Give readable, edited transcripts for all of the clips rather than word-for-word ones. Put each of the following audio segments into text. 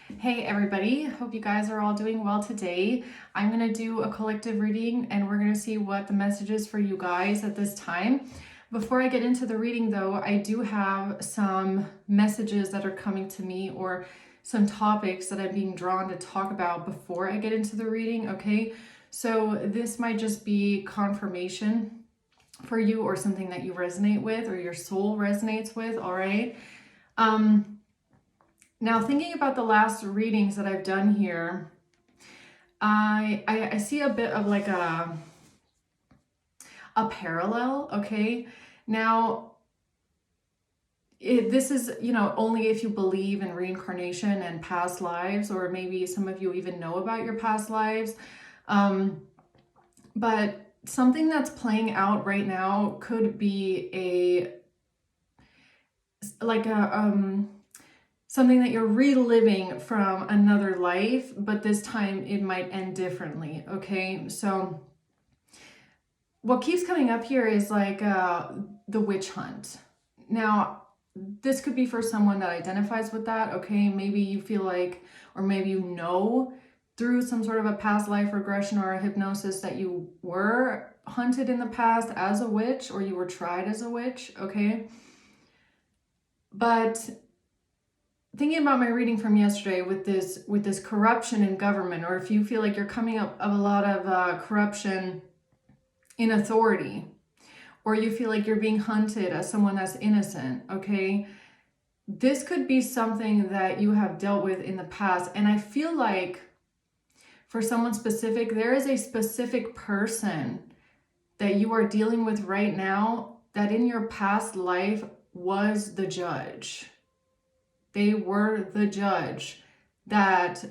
Hey everybody, hope you guys are all doing well today. I'm going to do a collective reading and we're going to see what the message is for you guys at this time. Before I get into the reading though, I do have some messages that are coming to me or some topics that I'm being drawn to talk about before I get into the reading, okay? So this might just be confirmation for you or something that you resonate with or your soul resonates with, all right? Now, thinking about the last readings that I've done here, I see a bit of like a parallel, okay? Now, this is, only if you believe in reincarnation and past lives, or maybe some of you even know about your past lives. But something that's playing out right now could be something that you're reliving from another life, but this time it might end differently, okay? So what keeps coming up here is like the witch hunt. Now, this could be for someone that identifies with that, okay? Maybe you feel like, or maybe you know through some sort of a past life regression or a hypnosis that you were hunted in the past as a witch, or you were tried as a witch, okay? But thinking about my reading from yesterday with this corruption in government, or if you feel like you're coming up of a lot of corruption in authority, or you feel like you're being hunted as someone that's innocent, okay? This could be something that you have dealt with in the past. And I feel like for someone specific, there is a specific person that you are dealing with right now that in your past life was the judge. They were the judge that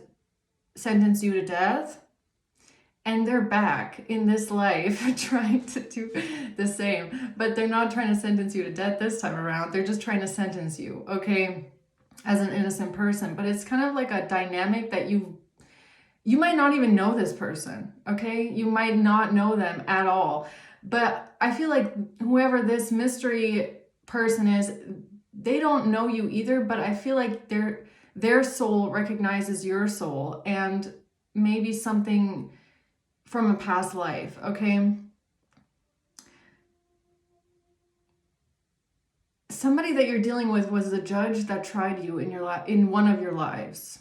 sentenced you to death, and they're back in this life trying to do the same, but they're not trying to sentence you to death this time around. They're just trying to sentence you, okay, as an innocent person. But it's kind of like a dynamic that you might not even know this person, okay? You might not know them at all. But I feel like whoever this mystery person is, they don't know you either, but I feel like their soul recognizes your soul and maybe something from a past life, okay? Somebody that you're dealing with was the judge that tried you in one of your lives.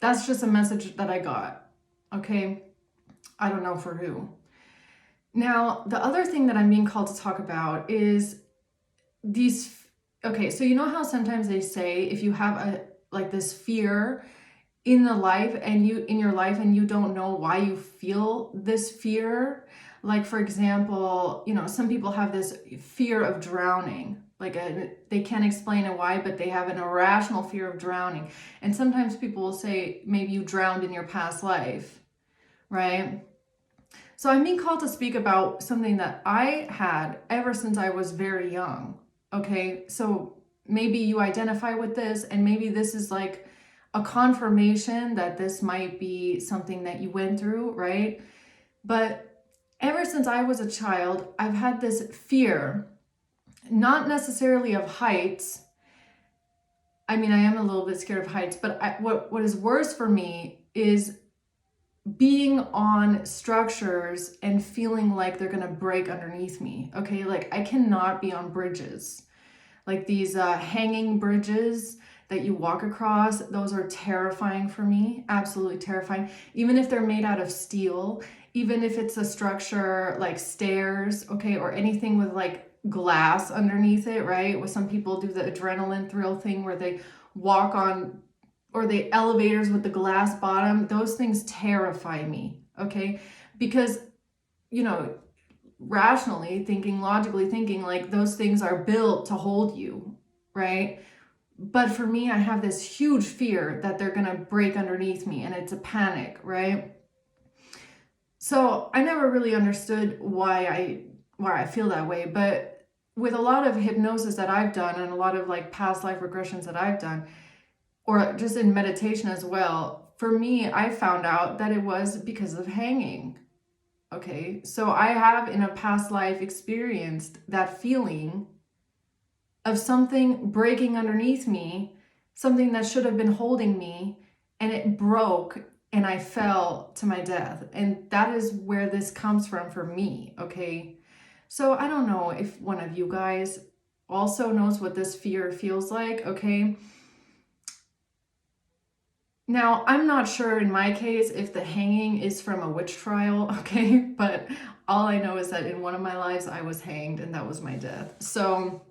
That's just a message that I got, okay? I don't know for who. Now, the other thing that I'm being called to talk about is these, okay, so you know how sometimes they say if you have this fear in your life and you don't know why you feel this fear, like for example, some people have this fear of drowning, they can't explain it why, but they have an irrational fear of drowning. And sometimes people will say maybe you drowned in your past life, right? So I'm being called to speak about something that I had ever since I was very young, okay? So maybe you identify with this, and maybe this is like a confirmation that this might be something that you went through, right? But ever since I was a child, I've had this fear, not necessarily of heights. I mean, I am a little bit scared of heights, but what is worse for me is being on structures and feeling like they're gonna break underneath me, okay? Like I cannot be on bridges, like these hanging bridges that you walk across. Those are terrifying for me, absolutely terrifying. Even if they're made out of steel, even if it's a structure like stairs, okay, or anything with like glass underneath it, right? With some people do the adrenaline thrill thing where they walk on, or the elevators with the glass bottom. Those things terrify me, okay? Because, rationally thinking, logically thinking, like those things are built to hold you, right? But for me, I have this huge fear that they're gonna break underneath me, and it's a panic, right? So I never really understood why I feel that way, but with a lot of hypnosis that I've done and a lot of like past life regressions that I've done, or just in meditation as well, for me, I found out that it was because of hanging. Okay, so I have in a past life experienced that feeling of something breaking underneath me, something that should have been holding me, and it broke and I fell to my death. And that is where this comes from for me, okay? So I don't know if one of you guys also knows what this fear feels like, okay? Now, I'm not sure in my case if the hanging is from a witch trial, okay? But all I know is that in one of my lives I was hanged and that was my death. So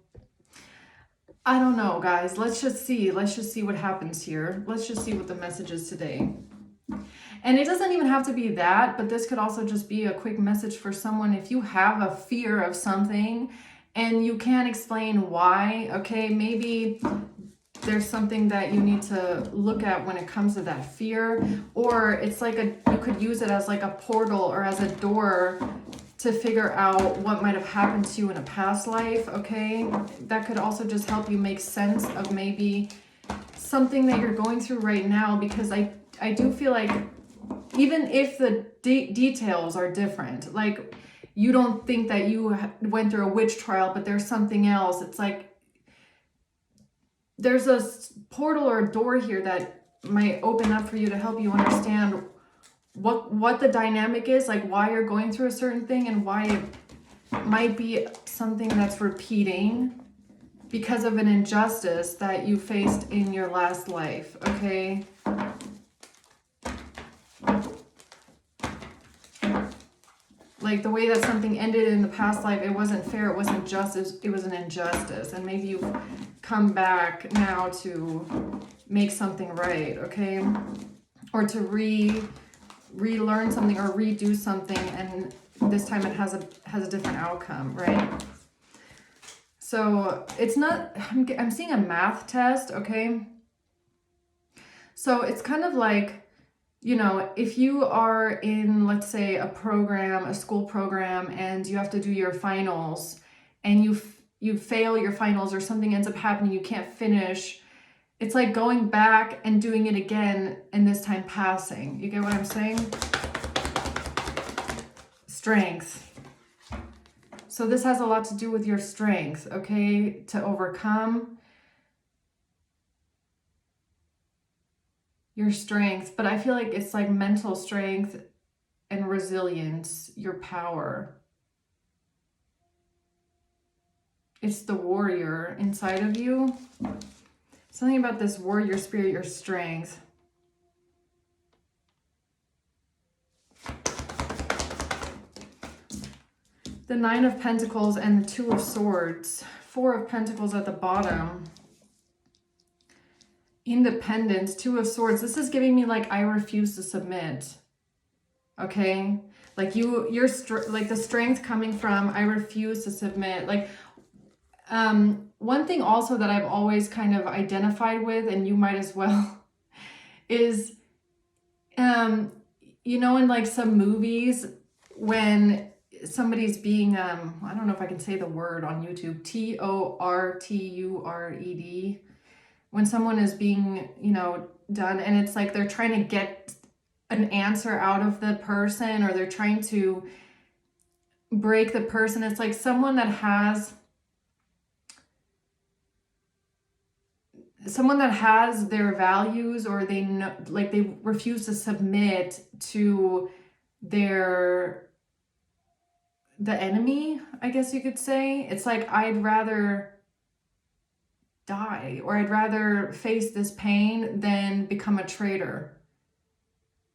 I don't know, guys. Let's just see what happens here. Let's just see what the message is today. And it doesn't even have to be that, but this could also just be a quick message for someone. If you have a fear of something and you can't explain why, okay, maybe there's something that you need to look at when it comes to that fear, or it's like you could use it as like a portal or as a door to figure out what might have happened to you in a past life, okay? That could also just help you make sense of maybe something that you're going through right now, because I do feel like even if the details are different, like you don't think that you went through a witch trial, but there's something else. It's like there's a portal or a door here that might open up for you to help you understand what the dynamic is, like why you're going through a certain thing and why it might be something that's repeating because of an injustice that you faced in your last life, okay? Like the way that something ended in the past life, it wasn't fair, it wasn't justice, it was an injustice. And maybe you've come back now to make something right, okay? Or to relearn something or redo something, and this time it has a different outcome, right? So it's not, I'm seeing a math test, okay? So it's kind of like, you know, if you are in, let's say, a program, a school program, and you have to do your finals, and you fail your finals or something ends up happening, you can't finish. It's like going back and doing it again, and this time passing. You get what I'm saying? Strength. So this has a lot to do with your strength, okay? To overcome your strength. But I feel like it's like mental strength and resilience, your power. It's the warrior inside of you. Something about this warrior spirit, your strength. The Nine of Pentacles and the Two of Swords. Four of Pentacles at the bottom. Independence, Two of Swords. This is giving me like, I refuse to submit. Okay? Like you're like the strength coming from, I refuse to submit. Like, one thing also that I've always kind of identified with, and you might as well, is, you know, in like some movies when somebody's being, I don't know if I can say the word on YouTube, tortured, when someone is being, you know, done, and it's like they're trying to get an answer out of the person, or they're trying to break the person. It's like someone that has their values, or they know, like they refuse to submit to the enemy, I guess you could say. It's like, I'd rather die, or I'd rather face this pain than become a traitor.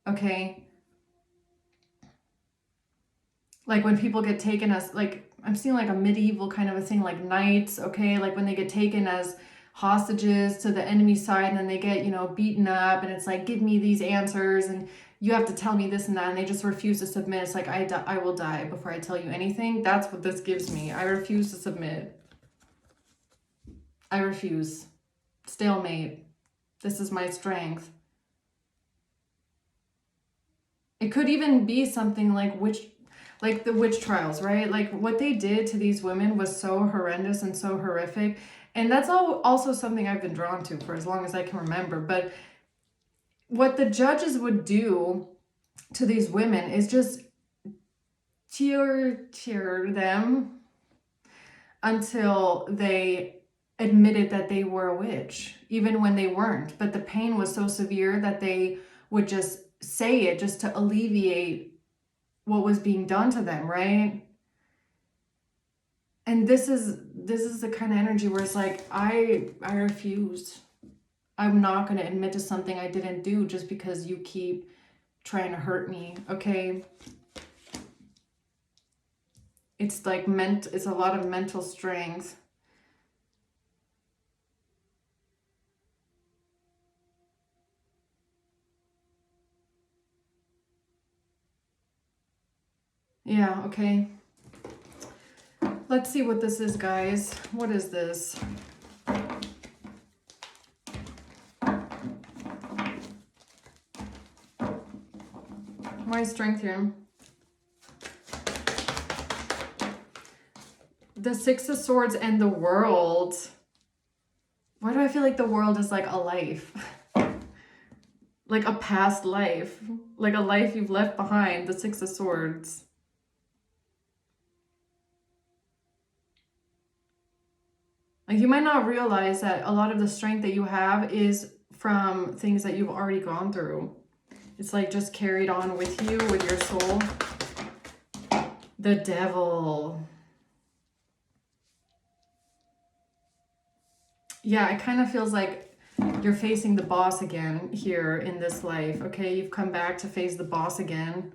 Okay? Like when people get taken as, like, I'm seeing like a medieval kind of a thing, like knights, okay? Like when they get taken as hostages to the enemy side, and then they get, you know, beaten up, and it's like, give me these answers, and you have to tell me this and that, and they just refuse to submit. It's like, I will die before I tell you anything. That's what this gives me. I refuse to submit. I refuse. Stalemate. This is my strength. It could even be something like the witch trials, right? Like what they did to these women was so horrendous and so horrific. And that's also something I've been drawn to for as long as I can remember. But what the judges would do to these women is just tear them until they admitted that they were a witch, even when they weren't. But the pain was so severe that they would just say it just to alleviate what was being done to them, right? And this is the kind of energy where it's like, I refuse. I'm not going to admit to something I didn't do just because you keep trying to hurt me, okay? It's like it's a lot of mental strength. Yeah, okay. Let's see what this is, guys. What is this? Why is strength here? The Six of Swords and the World. Why do I feel like the world is like a life? Like a past life. Like a life you've left behind. The Six of Swords. Like, you might not realize that a lot of the strength that you have is from things that you've already gone through. It's like just carried on with you, with your soul. The Devil. Yeah, it kind of feels like you're facing the boss again here in this life, okay? You've come back to face the boss again.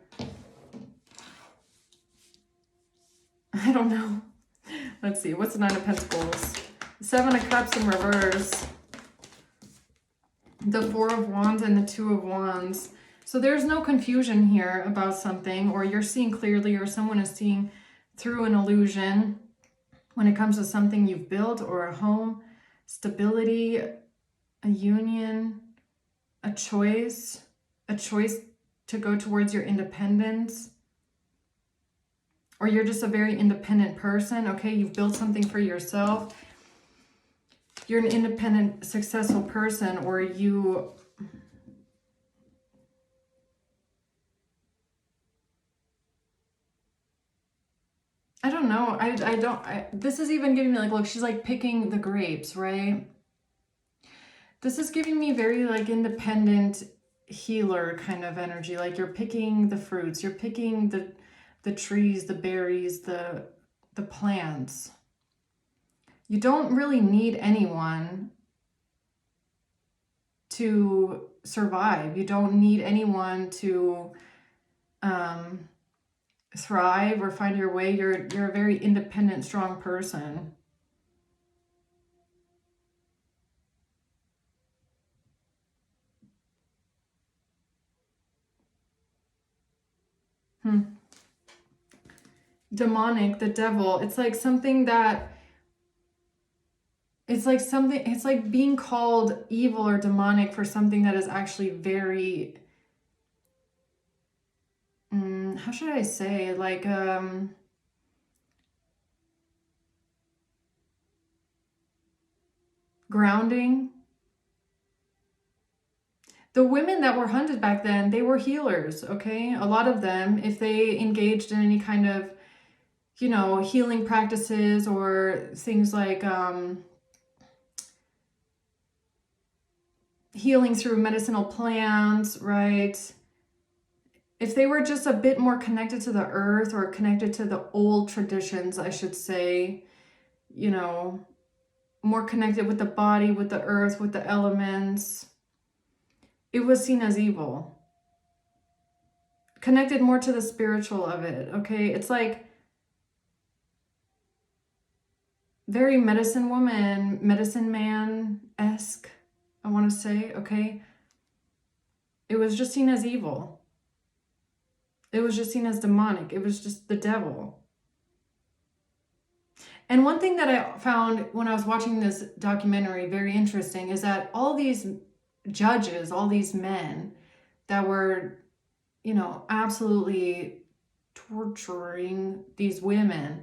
I don't know. Let's see, what's the Nine of Pentacles? Seven of Cups in reverse. The Four of Wands and the Two of Wands. So there's no confusion here about something, or you're seeing clearly, or someone is seeing through an illusion when it comes to something you've built, or a home, stability, a union, a choice to go towards your independence. Or you're just a very independent person, okay? You've built something for yourself. You're an independent, successful person, or you... I don't know. This is even giving me like, look, she's like picking the grapes, right? This is giving me very like independent healer kind of energy. Like you're picking the fruits, you're picking the trees, the berries, the plants. You don't really need anyone to survive. You don't need anyone to thrive or find your way. You're a very independent, strong person. Demonic, the devil. It's like something that... It's like being called evil or demonic for something that is actually very... how should I say? Like, grounding. The women that were hunted back then, they were healers, okay? A lot of them, if they engaged in any kind of, you know, healing practices or things like healing through medicinal plants, right? If they were just a bit more connected to the earth, or connected to the old traditions, I should say, you know, more connected with the body, with the earth, with the elements, it was seen as evil. Connected more to the spiritual of it, okay? It's like very medicine woman, medicine man-esque, I want to say, okay? It was just seen as evil. It was just seen as demonic. It was just the devil. And one thing that I found when I was watching this documentary very interesting is that all these judges, all these men that were, you know, absolutely torturing these women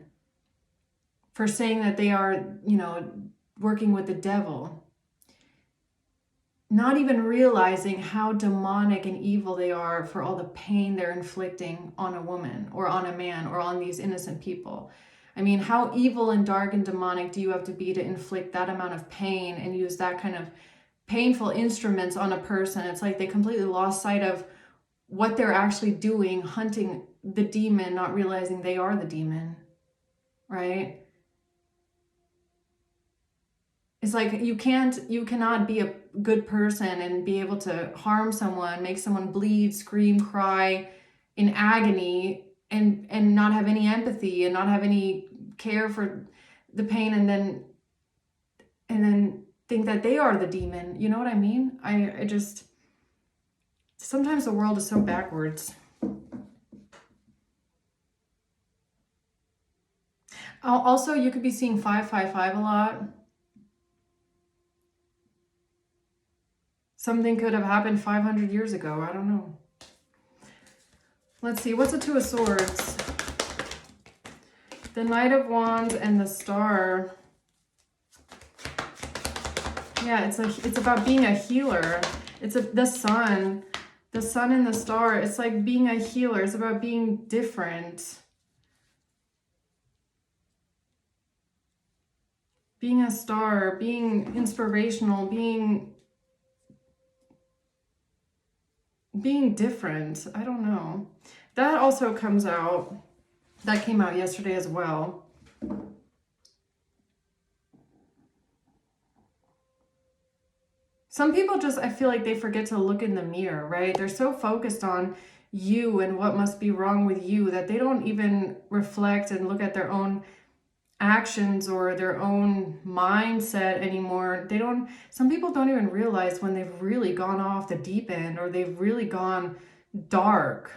for saying that they are, you know, working with the devil, not even realizing how demonic and evil they are for all the pain they're inflicting on a woman or on a man or on these innocent people. I mean, how evil and dark and demonic do you have to be to inflict that amount of pain and use that kind of painful instruments on a person? It's like they completely lost sight of what they're actually doing, hunting the demon, not realizing they are the demon, right? It's like you cannot be a good person and be able to harm someone, make someone bleed, scream, cry in agony, and not have any empathy and not have any care for the pain, and then think that they are the demon. You know what I mean? I just, sometimes the world is so backwards. Also, you could be seeing 555 a lot. Something could have happened 500 years ago. I don't know. Let's see. What's the Two of Swords? The Knight of Wands and the Star. Yeah, it's about being a healer. The sun and the star. It's like being a healer. It's about being different. Being a star, being inspirational, being different. I don't know. That also comes out. That came out yesterday as well. Some people just, I feel like they forget to look in the mirror, right? They're so focused on you and what must be wrong with you that they don't even reflect and look at their own actions or their own mindset anymore. Some people don't even realize when they've really gone off the deep end or they've really gone dark.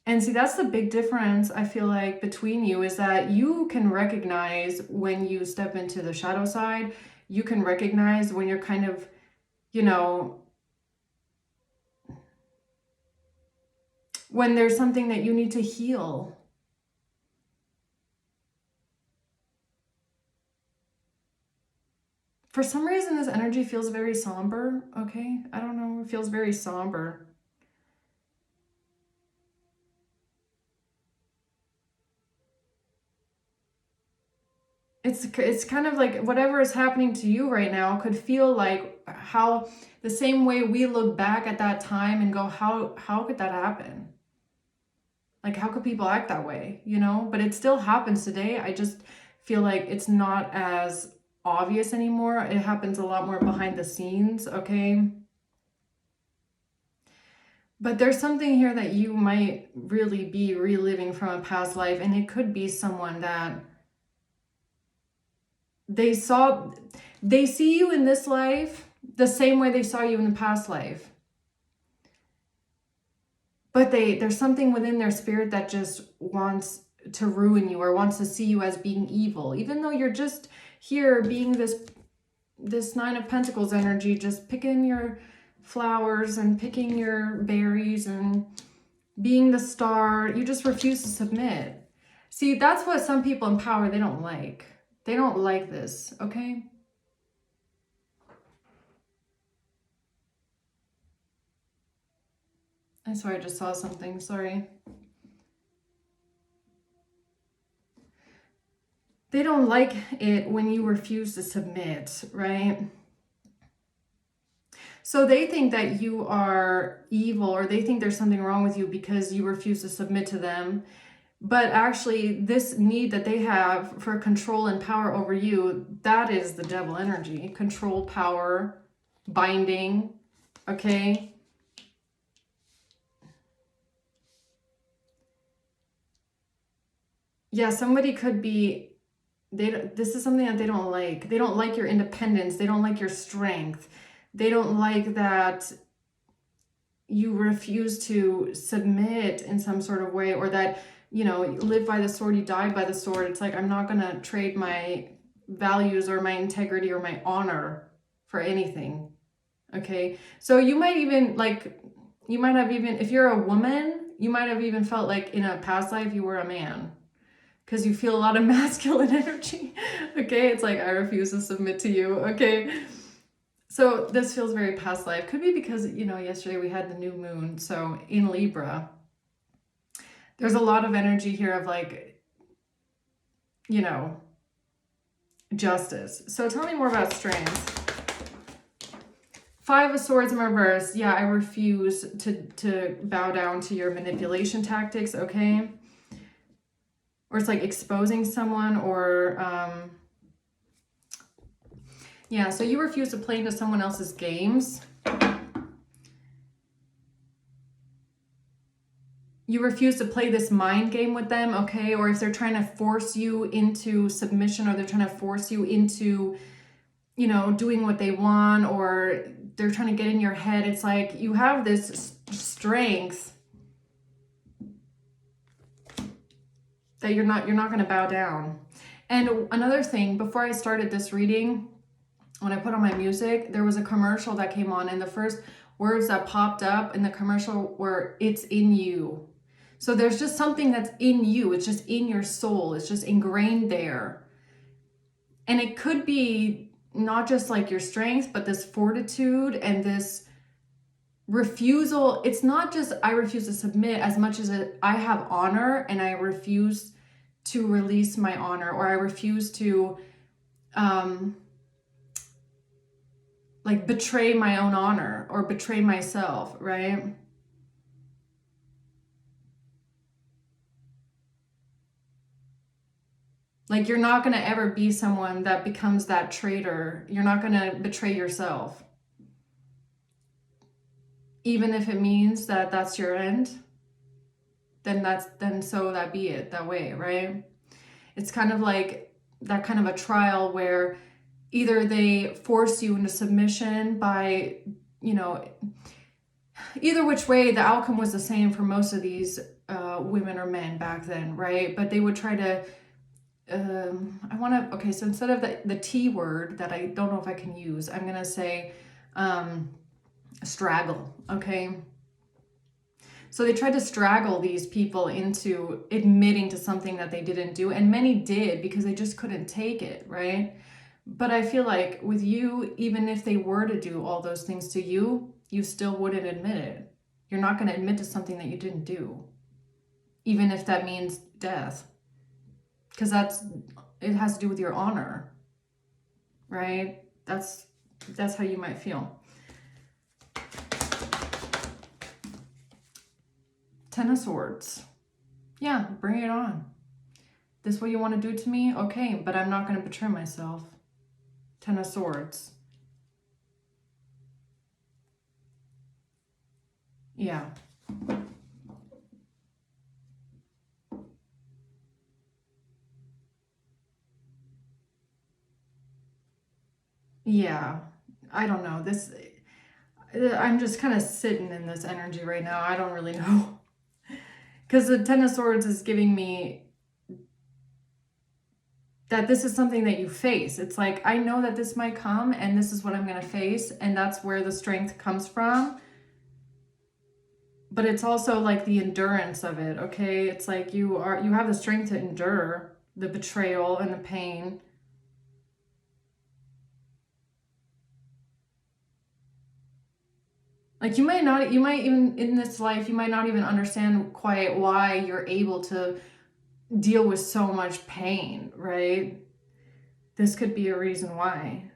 And see, that's the big difference, I feel like, between you, is that you can recognize when you step into the shadow side. You can recognize when you're kind of, when there's something that you need to heal. For some reason, this energy feels very somber, okay? I don't know, it feels very somber. It's kind of like whatever is happening to you right now could feel like how the same way we look back at that time and go, how could that happen? Like, how could people act that way, But it still happens today. I just feel like it's not as obvious anymore. It happens a lot more behind the scenes, okay? But there's something here that you might really be reliving from a past life, and it could be someone that they see you in this life the same way they saw you in the past life. But there's something within their spirit that just wants to ruin you or wants to see you as being evil, even though you're just here being this Nine of Pentacles energy, just picking your flowers and picking your berries and being the star. You just refuse to submit. See, that's what some people in power, they don't like. They don't like this, okay? I swear I just saw something, sorry. They don't like it when you refuse to submit, right? So they think that you are evil, or they think there's something wrong with you because you refuse to submit to them. But actually, this need that they have for control and power over you, that is the devil energy. Control, power, binding, okay? Yeah, somebody could be, this is something that they don't like. They don't like your independence. They don't like your strength. They don't like that you refuse to submit in some sort of way, or that, you live by the sword, you die by the sword. It's like, I'm not going to trade my values or my integrity or my honor for anything. Okay. So you might even if you're a woman, you might have even felt like in a past life you were a man, because you feel a lot of masculine energy. Okay. It's like, I refuse to submit to you. Okay. So this feels very past life. Could be because, yesterday we had the new moon. So in Libra, there's a lot of energy here of like, you know, justice. So tell me more about strength. Five of Swords in reverse. Yeah, I refuse to bow down to your manipulation tactics, okay? Or it's like exposing someone, or yeah, so you refuse to play into someone else's games. You refuse to play this mind game with them, okay? Or if they're trying to force you into submission, or they're trying to force you into, you know, doing what they want, or they're trying to get in your head, it's like you have this strength that you're not going to bow down. And another thing, before I started this reading, when I put on my music, there was a commercial that came on, and the first words that popped up in the commercial were, "It's in you." So there's just something that's in you. It's just in your soul. It's just ingrained there. And it could be not just like your strength, but this fortitude and this refusal. It's not just I refuse to submit, as much as I have honor and I refuse to release my honor, or I refuse to like betray my own honor or betray myself, right? Like, you're not going to ever be someone that becomes that traitor. You're not going to betray yourself. Even if it means that that's your end, then so that be it, that way, right? It's kind of like that kind of a trial where either they force you into submission by, you know, either which way, the outcome was the same for most of these women or men back then, right? But they would try to, okay, so instead of the T word that I don't know if I can use, I'm going to say straggle, okay? So they tried to straggle these people into admitting to something that they didn't do, and many did because they just couldn't take it, right? But I feel like with you, even if they were to do all those things to you, you still wouldn't admit it. You're not going to admit to something that you didn't do, even if that means death. Because it has to do with your honor, right? That's how you might feel. Ten of Swords. Yeah, bring it on. This is what you want to do to me? Okay, but I'm not going to betray myself. Ten of Swords. Yeah. Yeah, I don't know. I'm just kind of sitting in this energy right now. I don't really know. Because the Ten of Swords is giving me that this is something that you face. It's like, I know that this might come and this is what I'm going to face. And that's where the strength comes from. But it's also like the endurance of it, okay? It's like you have the strength to endure the betrayal and the pain. Like, you might even, in this life, you might not even understand quite why you're able to deal with so much pain, right? This could be a reason why.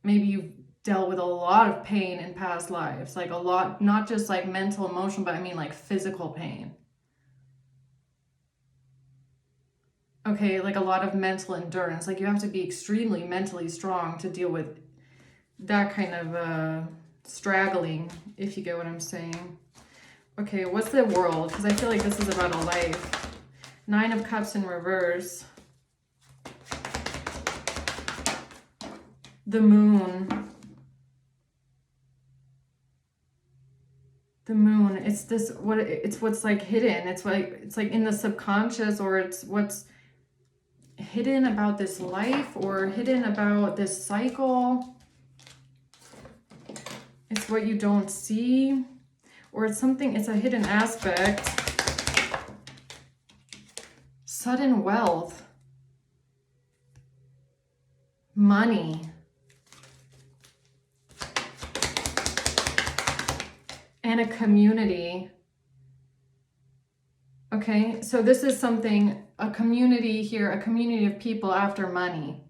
Maybe you've dealt with a lot of pain in past lives, like a lot, not just like mental, emotional, but I mean like physical pain. Okay, like a lot of mental endurance. Like, you have to be extremely mentally strong to deal with that kind of straggling, if you get what I'm saying. Okay, what's the World? Because I feel like this is about a life. Nine of Cups in reverse. The Moon. The Moon. It's what's like hidden. It's like in the subconscious, or it's what's hidden about this life, or hidden about this cycle. It's what you don't see, or it's something, it's a hidden aspect. Sudden wealth. Money. And a community. Okay, so this is something, a community here, a community of people after money.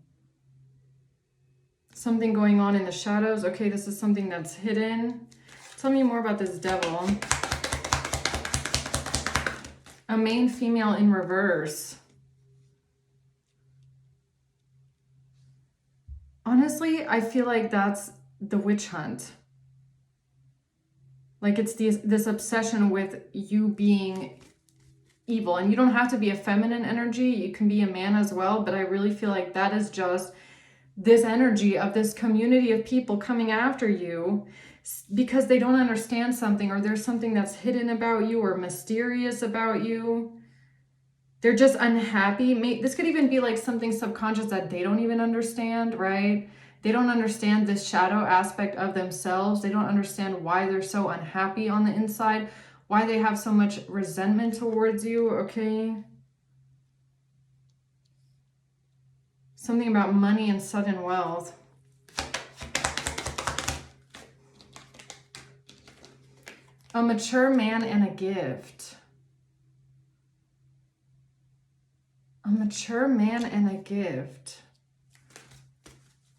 Something going on in the shadows. Okay, this is something that's hidden. Tell me more about this devil. A main female in reverse. Honestly, I feel like that's the witch hunt. Like it's this obsession with you being evil. And you don't have to be a feminine energy. You can be a man as well. But I really feel like that is just this energy of this community of people coming after you because they don't understand something, or there's something that's hidden about you or mysterious about you. They're just unhappy. This could even be like something subconscious that they don't even understand, right? They don't understand this shadow aspect of themselves. They don't understand why they're so unhappy on the inside, why they have so much resentment towards you, okay? Something about money and sudden wealth. A mature man and a gift. A mature man and a gift.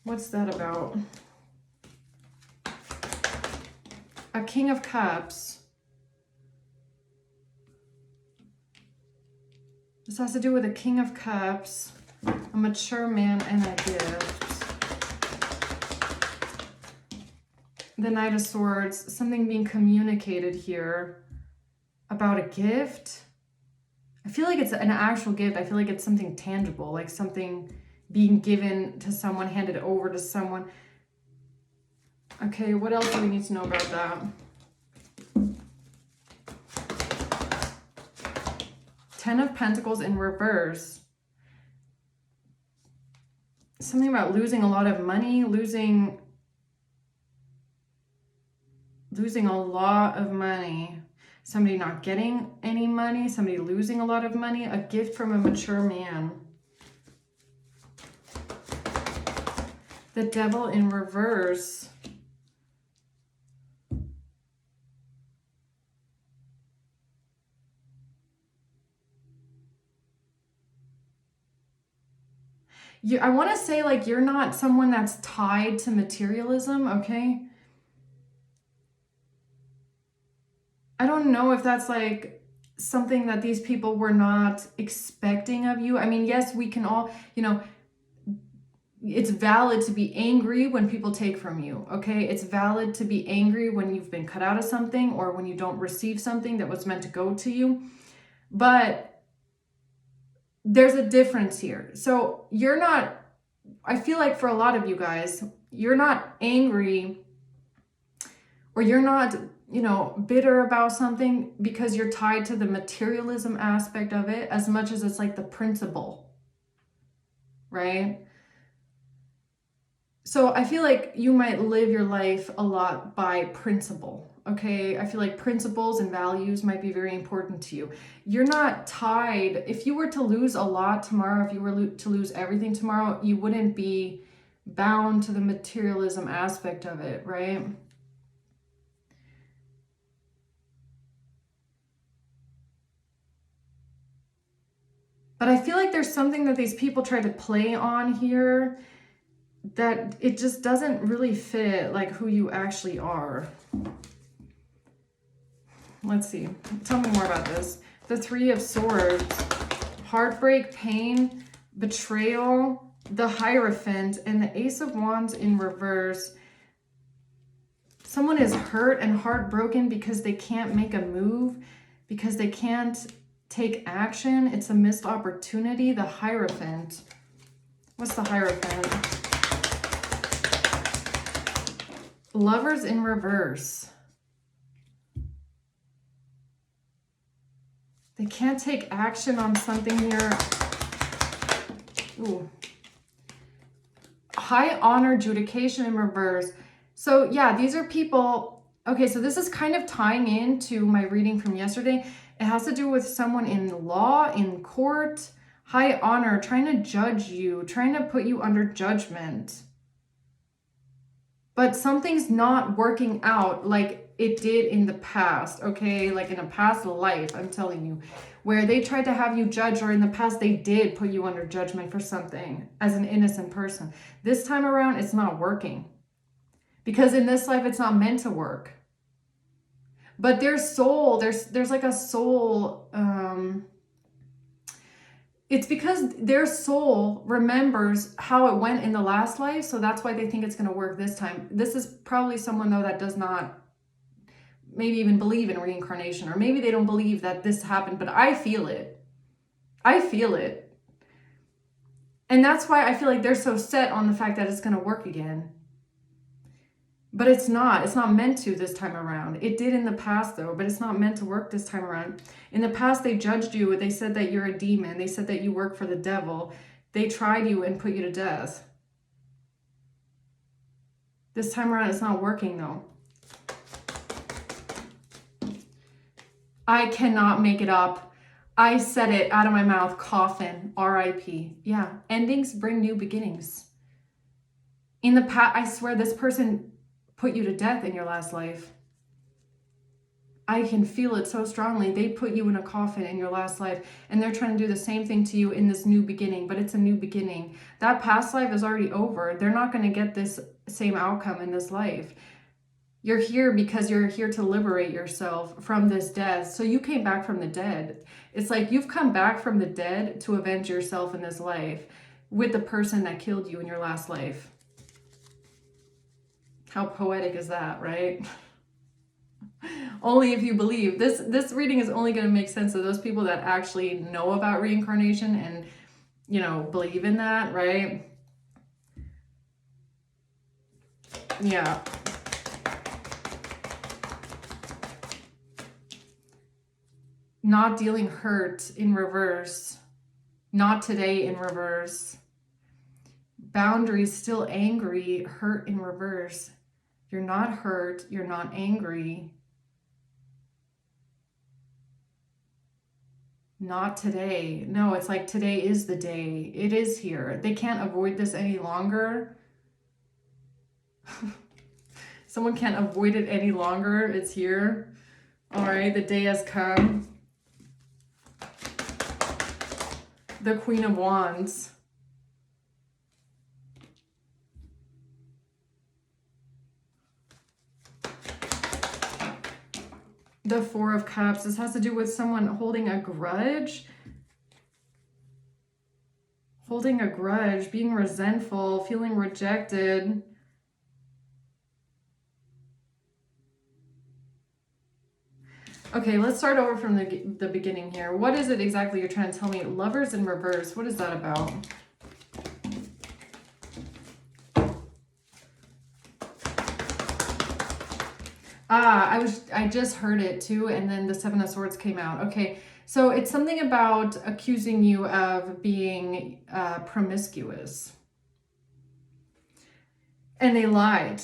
What's that about? A King of Cups. This has to do with a King of Cups, a mature man and a gift. The Knight of Swords, something being communicated here about a gift. I feel like it's an actual gift. I feel like it's something tangible, like something being given to someone, handed over to someone. Okay, what else do we need to know about that? Ten of Pentacles in reverse. Something about losing a lot of money, losing a lot of money. Somebody not getting any money, somebody losing a lot of money, a gift from a mature man. The Devil in reverse. I want to say like you're not someone that's tied to materialism, okay? I don't know if that's like something that these people were not expecting of you. I mean, yes, we can all, it's valid to be angry when people take from you, okay? It's valid to be angry when you've been cut out of something or when you don't receive something that was meant to go to you. But there's a difference here. So you're not, I feel like for a lot of you guys, you're not angry or you're not, bitter about something because you're tied to the materialism aspect of it as much as it's like the principle, right? So I feel like you might live your life a lot by principle, okay? I feel like principles and values might be very important to you. You're not tied. If you were to lose a lot tomorrow, if you were to lose everything tomorrow, you wouldn't be bound to the materialism aspect of it, right? But I feel like there's something that these people try to play on here that it just doesn't really fit like who you actually are. Let's see. Tell me more about this. The Three of Swords. Heartbreak, pain, betrayal, the Hierophant, and the Ace of Wands in reverse. Someone is hurt and heartbroken because they can't make a move, because they can't take action. It's a missed opportunity. The Hierophant. What's the Hierophant? Lovers in reverse. They can't take action on something here. Ooh. High honor, adjudication in reverse. So yeah, these are people. Okay, so this is kind of tying into my reading from yesterday. It has to do with someone in law, in court, high honor, trying to judge you, trying to put you under judgment. But something's not working out. Like it did in the past, okay? Like in a past life, I'm telling you, where they tried to have you judge, or in the past they did put you under judgment for something as an innocent person. This time around, it's not working. Because in this life, it's not meant to work. But their soul, there's like a soul, it's because their soul remembers how it went in the last life, so that's why they think it's going to work this time. This is probably someone, though, that does not maybe even believe in reincarnation, or maybe they don't believe that this happened, but I feel it. I feel it. And that's why I feel like they're so set on the fact that it's going to work again. But it's not. It's not meant to this time around. It did in the past, though, but it's not meant to work this time around. In the past, they judged you. They said that you're a demon. They said that you work for the devil. They tried you and put you to death. This time around, it's not working, though. I cannot make it up. I said it out of my mouth. Coffin. R.I.P. Yeah. Endings bring new beginnings. In the past, I swear this person put you to death in your last life. I can feel it so strongly. They put you in a coffin in your last life, and they're trying to do the same thing to you in this new beginning, but it's a new beginning. That past life is already over. They're not going to get this same outcome in this life. You're here because you're here to liberate yourself from this death. So you came back from the dead. It's like you've come back from the dead to avenge yourself in this life with the person that killed you in your last life. How poetic is that, right? Only if you believe. This reading is only going to make sense to those people that actually know about reincarnation and, you know, believe in that, right? Yeah. Not dealing hurt in reverse. Not today in reverse. Boundaries still angry, hurt in reverse. You're not hurt. You're not angry. Not today. No, it's like today is the day. It is here. They can't avoid this any longer. Someone can't avoid it any longer. It's here. All right, the day has come. The Queen of Wands. The Four of Cups. This has to do with someone holding a grudge. Holding a grudge, being resentful, feeling rejected. Okay, let's start over from the beginning here. What is it exactly you're trying to tell me? Lovers in reverse. What is that about? I just heard it too, and then the Seven of Swords came out. Okay, so it's something about accusing you of being promiscuous. And they lied.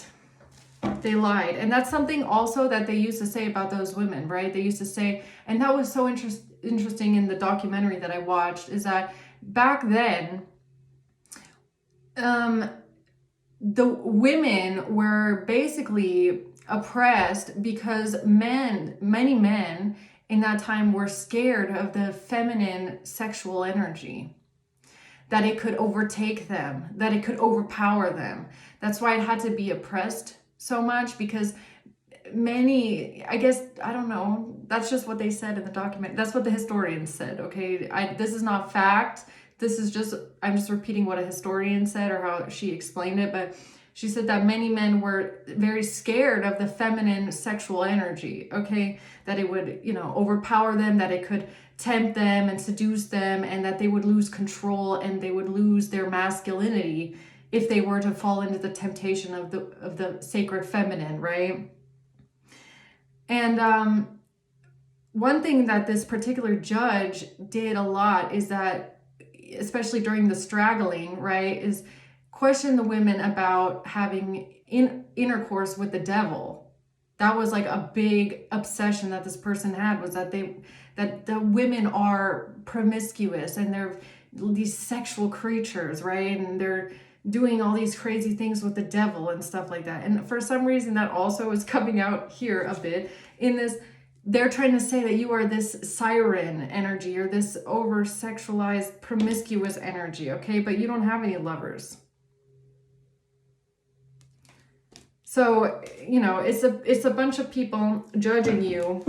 They lied. And that's something also that they used to say about those women, right? They used to say, and that was so interesting in the documentary that I watched, is that back then, the women were basically oppressed because many men in that time were scared of the feminine sexual energy, that it could overtake them, that it could overpower them. That's why it had to be oppressed so much, because many, I guess, I don't know, that's just what they said in the document. That's what the historians said, okay? This is not fact. This is just, I'm just repeating what a historian said or how she explained it, but she said that many men were very scared of the feminine sexual energy, okay? That it would, you know, overpower them, that it could tempt them and seduce them, and that they would lose control and they would lose their masculinity if they were to fall into the temptation of the sacred feminine, right? And one thing that this particular judge did a lot is that, especially during the straggling, right, is question the women about having intercourse with the devil. That was like a big obsession that this person had, was that the women are promiscuous and they're these sexual creatures, right? And doing all these crazy things with the devil and stuff like that. And for some reason that also is coming out here a bit in this. They're trying to say that you are this siren energy or this over sexualized promiscuous energy, okay? But you don't have any lovers. So, you know, it's a bunch of people judging you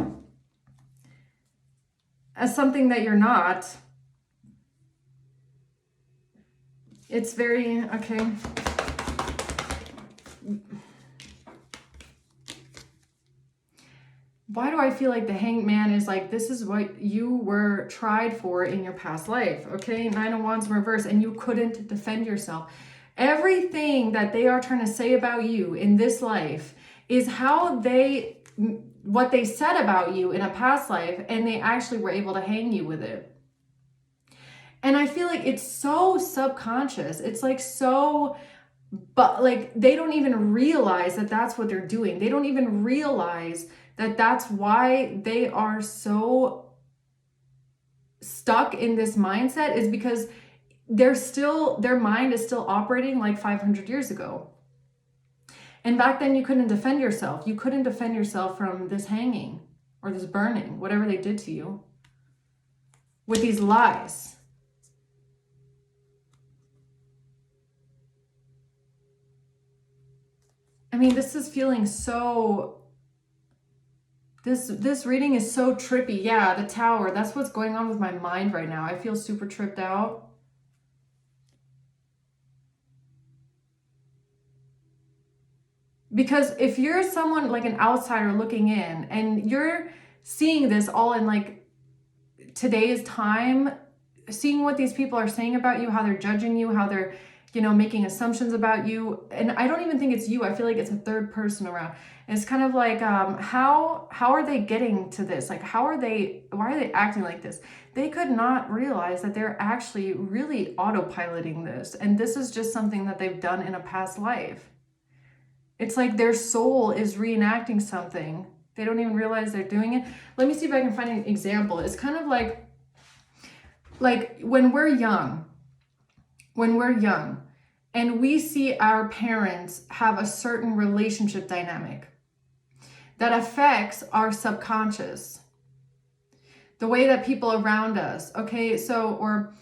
as something that you're not. It's very, okay. Why do I feel like the Hanged Man is like, this is what you were tried for in your past life, okay? Nine of Wands in reverse, and you couldn't defend yourself. Everything that they are trying to say about you in this life is what they said about you in a past life, and they actually were able to hang you with it. And I feel like it's so subconscious. It's like so, but like they don't even realize that that's what they're doing. They don't even realize that that's why they are so stuck in this mindset, is because their mind is still operating like 500 years ago. And back then you couldn't defend yourself. You couldn't defend yourself from this hanging or this burning, whatever they did to you with these lies. I mean, this is feeling so... This reading is so trippy. Yeah, the Tower. That's what's going on with my mind right now. I feel super tripped out. Because if you're someone like an outsider looking in and you're seeing this all in like today's time, seeing what these people are saying about you, how they're judging you, how they're, you know, making assumptions about you. And I don't even think it's you. I feel like it's a third person around. And it's kind of like, how are they getting to this? Like, why are they acting like this? They could not realize that they're actually really autopiloting this. And this is just something that they've done in a past life. It's like their soul is reenacting something. They don't even realize they're doing it. Let me see if I can find an example. It's kind of like when we're young, and we see our parents have a certain relationship dynamic that affects our subconscious, the way that people around us, okay? So, or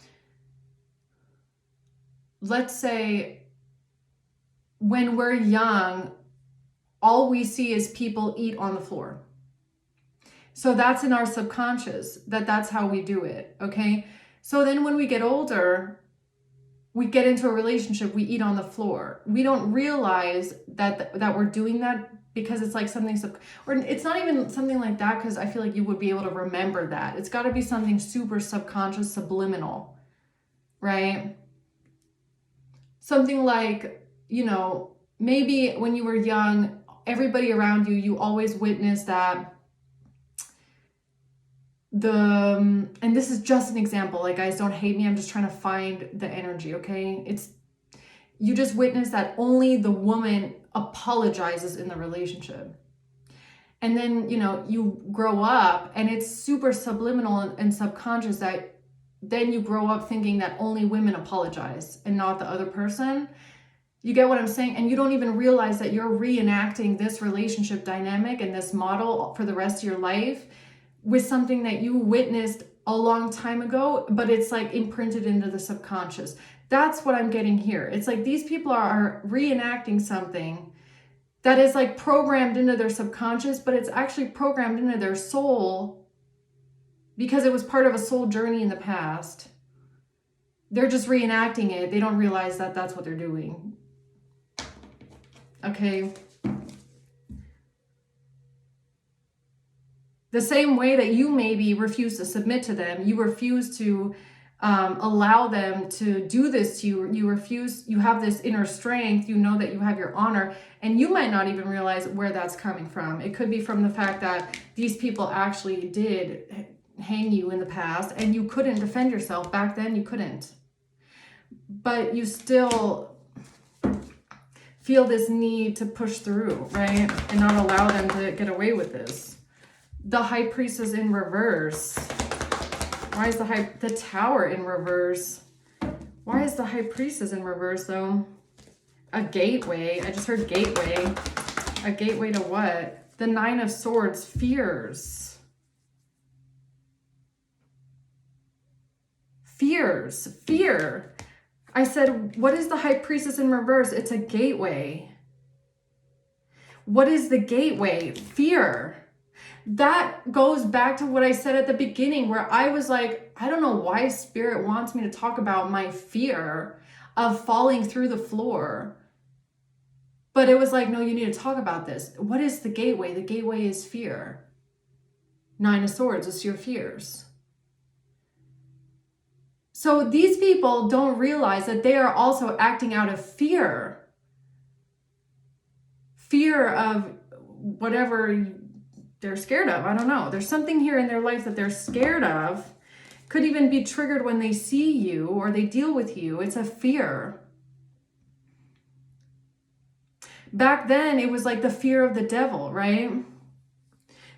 let's say when we're young, all we see is people eat on the floor. So that's in our subconscious, that's how we do it, okay? So then when we get older, we get into a relationship, we eat on the floor. We don't realize that we're doing that because it's like something, or it's not even something like that, because I feel like you would be able to remember that. It's got to be something super subconscious, subliminal, right? Something like, you know, maybe when you were young, everybody around you, you always witnessed that and this is just an example, like, guys, don't hate me, I'm just trying to find the energy, okay? You just witness that only the woman apologizes in the relationship. And then, you know, you grow up and it's super subliminal and subconscious that then you grow up thinking that only women apologize and not the other person. You get what I'm saying? And you don't even realize that you're reenacting this relationship dynamic and this model for the rest of your life with something that you witnessed a long time ago, but it's like imprinted into the subconscious. That's what I'm getting here. It's like these people are reenacting something that is like programmed into their subconscious, but it's actually programmed into their soul because it was part of a soul journey in the past. They're just reenacting it. They don't realize that that's what they're doing. Okay. The same way that you maybe refuse to submit to them, you refuse to allow them to do this to you. You have this inner strength, you know that you have your honor, and you might not even realize where that's coming from. It could be from the fact that these people actually did hang you in the past and you couldn't defend yourself. Back then you couldn't. But you still feel this need to push through, right? And not allow them to get away with this. The High Priestess in reverse. Why is the Tower in reverse? Why is the High Priestess in reverse though? A gateway. I just heard gateway. A gateway to what? The Nine of Swords. Fears. Fears. Fear. I said, what is the High Priestess in reverse? It's a gateway. What is the gateway? Fear. That goes back to what I said at the beginning, where I was like, I don't know why Spirit wants me to talk about my fear of falling through the floor. But it was like, no, you need to talk about this. What is the gateway? The gateway is fear. Nine of Swords is your fears. So these people don't realize that they are also acting out of fear. Fear of whatever they're scared of. I don't know. There's something here in their life that they're scared of. Could even be triggered when they see you or they deal with you. It's a fear. Back then, it was like the fear of the devil, right?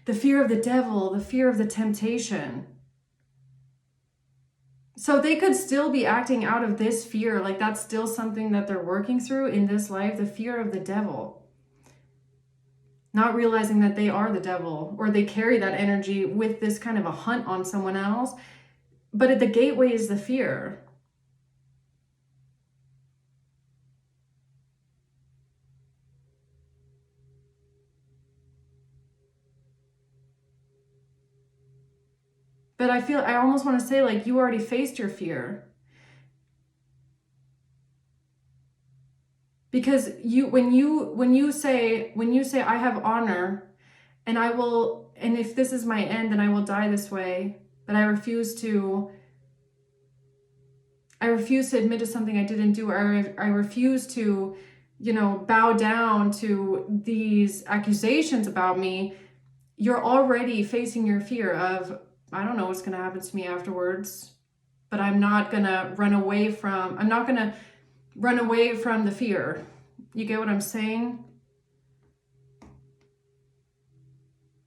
The fear of the devil, the fear of the temptation. So they could still be acting out of this fear. Like that's still something that they're working through in this life, the fear of the devil. Not realizing that they are the devil, or they carry that energy with this kind of a hunt on someone else. But the gateway is the fear. But I almost want to say, like, you already faced your fear. Because when you say I have honor, and if this is my end, then I will die this way, but I refuse to admit to something I didn't do, or I refuse to, bow down to these accusations about me. You're already facing your fear of, I don't know what's going to happen to me afterwards, but I'm not going to run away from the fear. You get what I'm saying?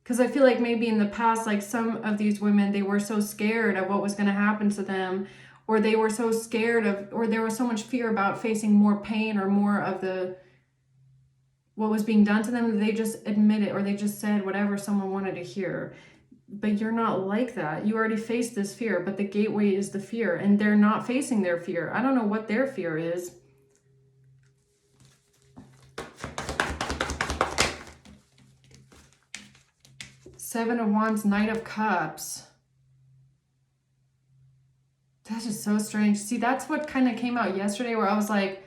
Because I feel like maybe in the past, like some of these women, they were so scared of what was going to happen to them, or they were so scared of, or there was so much fear about facing more pain or more of what was being done to them, that they just admit it, or they just said whatever someone wanted to hear. But you're not like that. You already faced this fear, but the gateway is the fear, and they're not facing their fear. I don't know what their fear is. Seven of Wands, Knight of Cups. That's just so strange. See, that's what kind of came out yesterday, where I was like,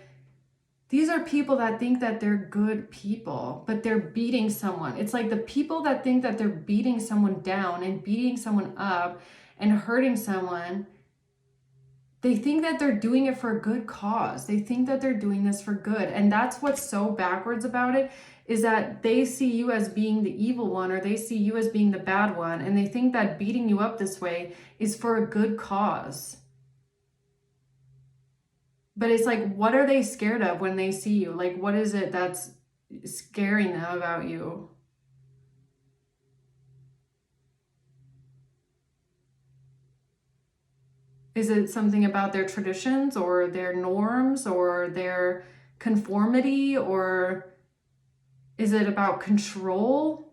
these are people that think that they're good people, but they're beating someone. It's like the people that think that they're beating someone down and beating someone up and hurting someone, they think that they're doing it for a good cause. They think that they're doing this for good. And that's what's so backwards about it, is that they see you as being the evil one, or they see you as being the bad one. And they think that beating you up this way is for a good cause. But it's like, what are they scared of when they see you? Like, what is it that's scaring them about you? Is it something about their traditions or their norms or their conformity, or is it about control?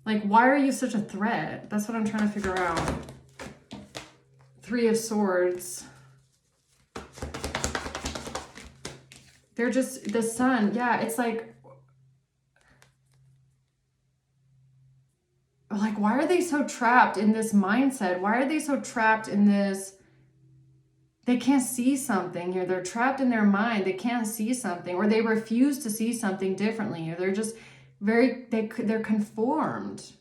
Like, why are you such a threat? That's what I'm trying to figure out. Three of Swords. They're just, the Sun. Yeah, it's like, why are they so trapped in this mindset? Why are they so trapped in this? They can't see something here. They're trapped in their mind. They can't see something, or they refuse to see something differently. Or they're just they're conformed.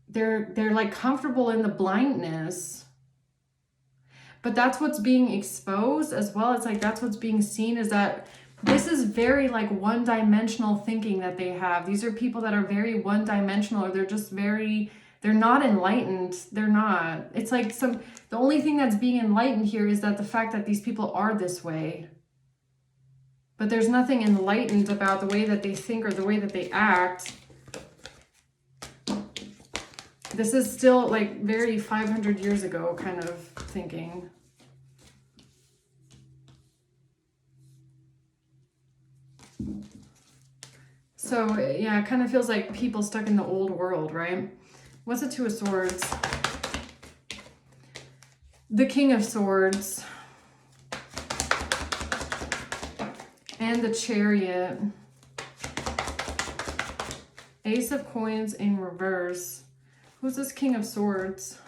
They're like comfortable in the blindness. But that's what's being exposed as well. It's like, that's what's being seen, is that this is very like one-dimensional thinking that they have. These are people that are very one-dimensional, or they're just they're not enlightened. They're not. It's like the only thing that's being enlightened here is that the fact that these people are this way. But there's nothing enlightened about the way that they think or the way that they act. This is still like very 500 years ago kind of thinking. So yeah, it kind of feels like people stuck in the old world, right? What's the Two of Swords? The King of Swords. And the Chariot. Ace of Coins in reverse. Who's this King of Swords?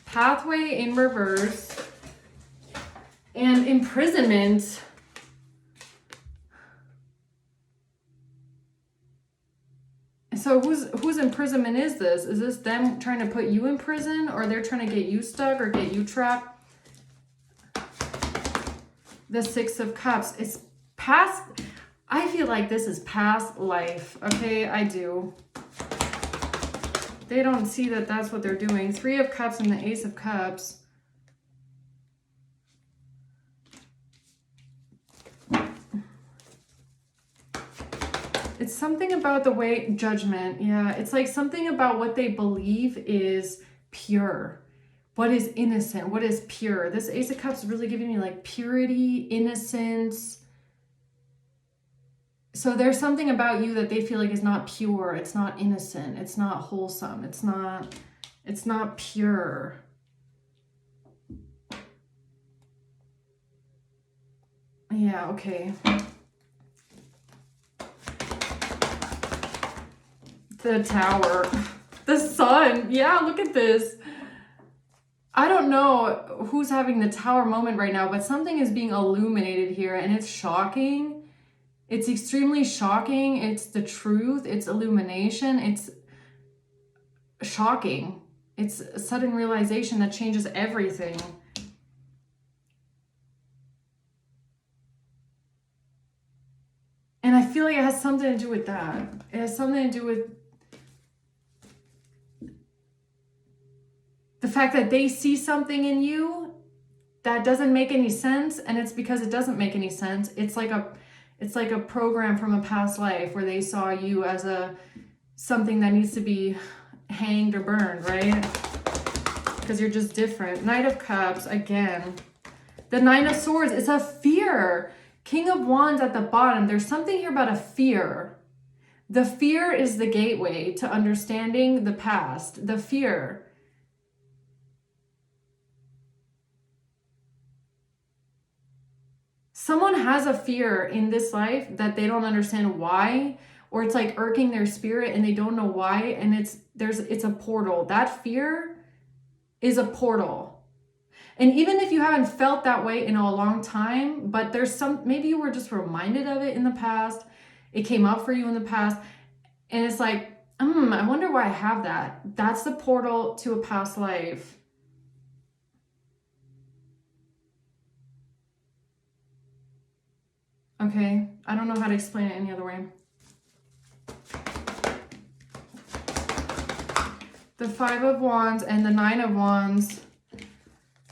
Pathway in reverse. And imprisonment. So whose imprisonment is this? Is this them trying to put you in prison, or they're trying to get you stuck or get you trapped? The Six of Cups. It's past. I feel like this is past life. Okay, I do. They don't see that that's what they're doing. Three of Cups and the Ace of Cups. It's something about the way, judgment, yeah. It's like something about what they believe is pure. What is innocent? What is pure? This Ace of Cups is really giving me like purity, innocence. So there's something about you that they feel like is not pure. It's not innocent. It's not wholesome. It's not pure. Yeah, okay. The Tower. The Sun. Yeah, look at this. I don't know who's having the Tower moment right now, but something is being illuminated here, and it's shocking. It's extremely shocking. It's the truth. It's illumination. It's shocking. It's a sudden realization that changes everything. And I feel like it has something to do with that. It has something to do with the fact that they see something in you that doesn't make any sense, and it's because it doesn't make any sense. It's like a program from a past life where they saw you as something that needs to be hanged or burned, right? Because you're just different. Knight of Cups, again. The Nine of Swords, it's a fear. King of Wands at the bottom. There's something here about a fear. The fear is the gateway to understanding the past. The fear. Someone has a fear in this life that they don't understand why, or it's like irking their spirit and they don't know why, and it's a portal. That fear is a portal. And even if you haven't felt that way in a long time, but maybe you were just reminded of it in the past, it came up for you in the past, and it's like, I wonder why I have that. That's the portal to a past life. Okay, I don't know how to explain it any other way. The Five of Wands and the Nine of Wands.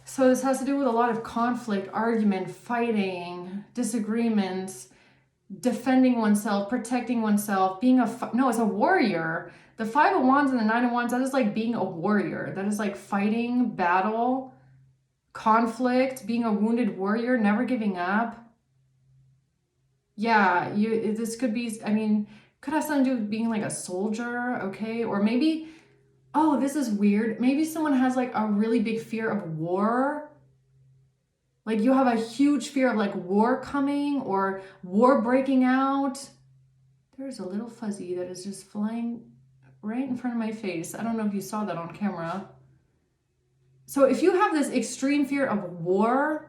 So this has to do with a lot of conflict, argument, fighting, disagreements, defending oneself, protecting oneself, being it's a warrior. The Five of Wands and the Nine of Wands, that is like being a warrior. That is like fighting, battle, conflict, being a wounded warrior, never giving up. Yeah, this could be, could have something to do with being like a soldier, okay? Or maybe, oh, this is weird. Maybe someone has like a really big fear of war. Like you have a huge fear of like war coming or war breaking out. There's a little fuzzy that is just flying right in front of my face. I don't know if you saw that on camera. So if you have this extreme fear of war,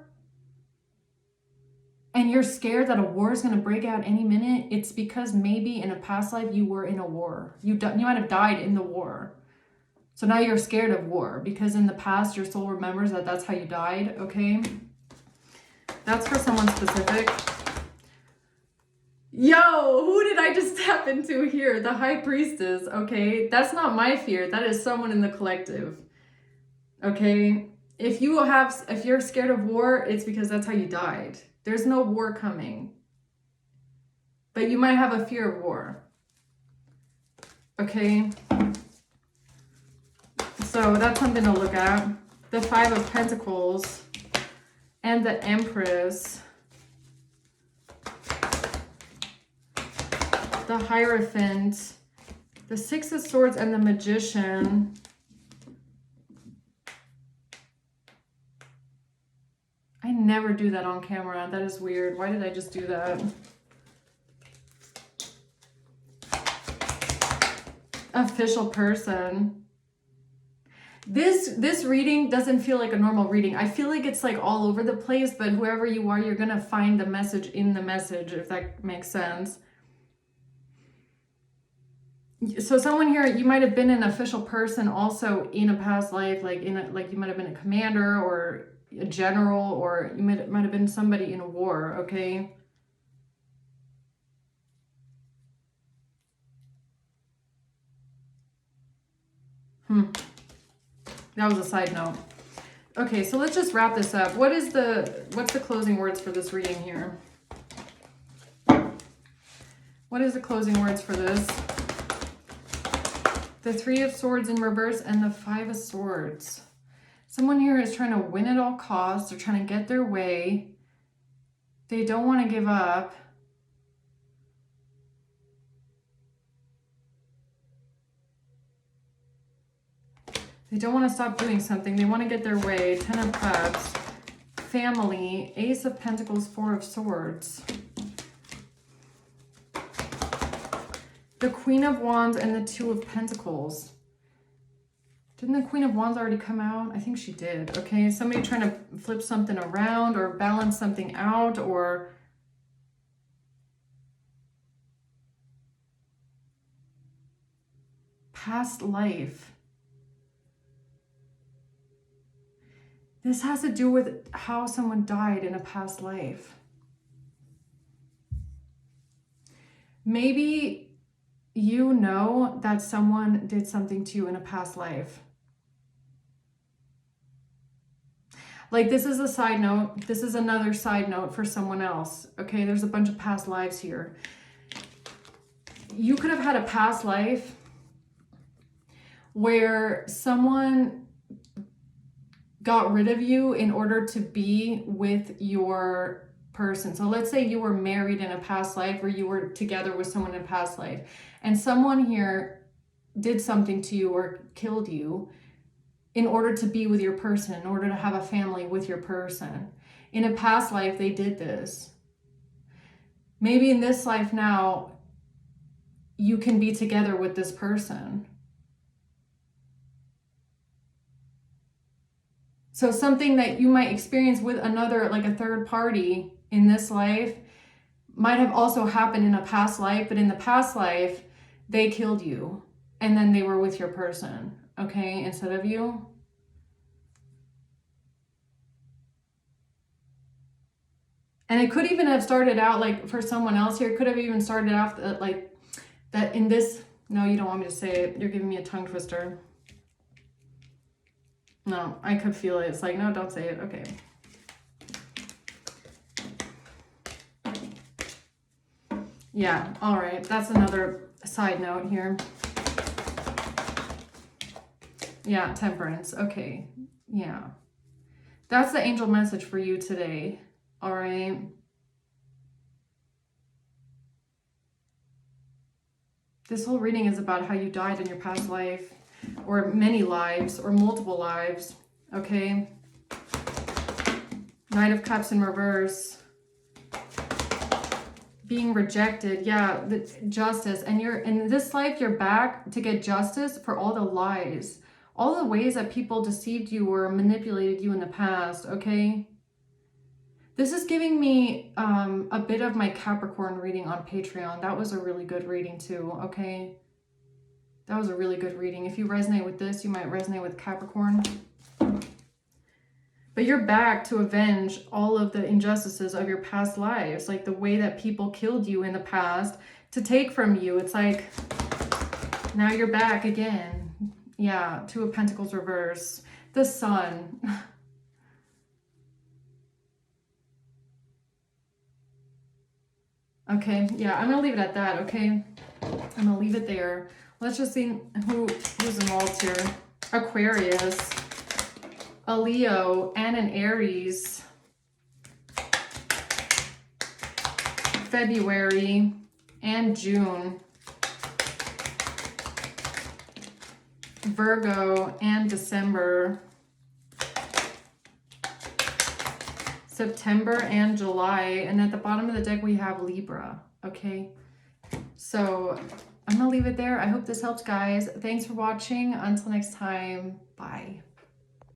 and you're scared that a war is going to break out any minute, it's because maybe in a past life you were in a war. You might have died in the war. So now you're scared of war because in the past your soul remembers that that's how you died, okay? That's for someone specific. Yo, who did I just tap into here? The High Priestess, okay? That's not my fear. That is someone in the collective, okay? If you're scared of war, it's because that's how you died. There's no war coming. But you might have a fear of war. Okay? So that's something to look at. The Five of Pentacles and the Empress. The Hierophant. The Six of Swords and the Magician. I never do that on camera. That is weird. Why did I just do that? Official person. This reading doesn't feel like a normal reading. I feel like it's like all over the place, but whoever you are, you're going to find the message in the message, if that makes sense. So someone here, you might have been an official person also in a past life, like you might have been a commander or a general, or you might have been somebody in a war, okay? That was a side note. Okay, so let's just wrap this up. What's the closing words for this reading here? What is the closing words for this? The Three of Swords in reverse and the Five of Swords. Someone here is trying to win at all costs. They're trying to get their way. They don't want to give up. They don't want to stop doing something. They want to get their way. Ten of Cups. Family. Ace of Pentacles. Four of Swords. The Queen of Wands and the Two of Pentacles. Didn't the Queen of Wands already come out? I think she did. Okay, somebody trying to flip something around or balance something out, or past life. This has to do with how someone died in a past life. Maybe you know that someone did something to you in a past life. Like, this is a side note. This is another side note for someone else. Okay, there's a bunch of past lives here. You could have had a past life where someone got rid of you in order to be with your person. So let's say you were married in a past life, or you were together with someone in a past life, and someone here did something to you or killed you in order to be with your person, in order to have a family with your person. In a past life, they did this. Maybe in this life now, you can be together with this person. So something that you might experience with another, like a third party in this life, might have also happened in a past life, but in the past life, they killed you and then they were with your person, okay, instead of you. And it could even have started out, like for someone else here, it could have even started off like that in this. No, you don't want me to say it. You're giving me a tongue twister. No, I could feel it. It's like, no, don't say it. Okay. Yeah, all right. That's another side note here. Yeah, Temperance. Okay. Yeah. That's the angel message for you today. All right. This whole reading is about how you died in your past life, or many lives, or multiple lives. Okay. Knight of Cups in reverse. Being rejected. Yeah, the justice. And you're in this life, you're back to get justice for all the lies, all the ways that people deceived you or manipulated you in the past. Okay. This is giving me a bit of my Capricorn reading on Patreon. That was a really good reading too, okay? That was a really good reading. If you resonate with this, you might resonate with Capricorn. But you're back to avenge all of the injustices of your past lives, like the way that people killed you in the past to take from you. It's like, now you're back again. Yeah, Two of Pentacles reverse. The Sun. Okay, yeah, I'm gonna leave it at that, okay? I'm gonna leave it there. Let's just see who's involved here. Aquarius, a Leo, and an Aries. February and June. Virgo and December. September and July. And at the bottom of the deck we have Libra. Okay, so I'm gonna leave it there. I hope this helps, guys. Thanks for watching. Until next time, bye.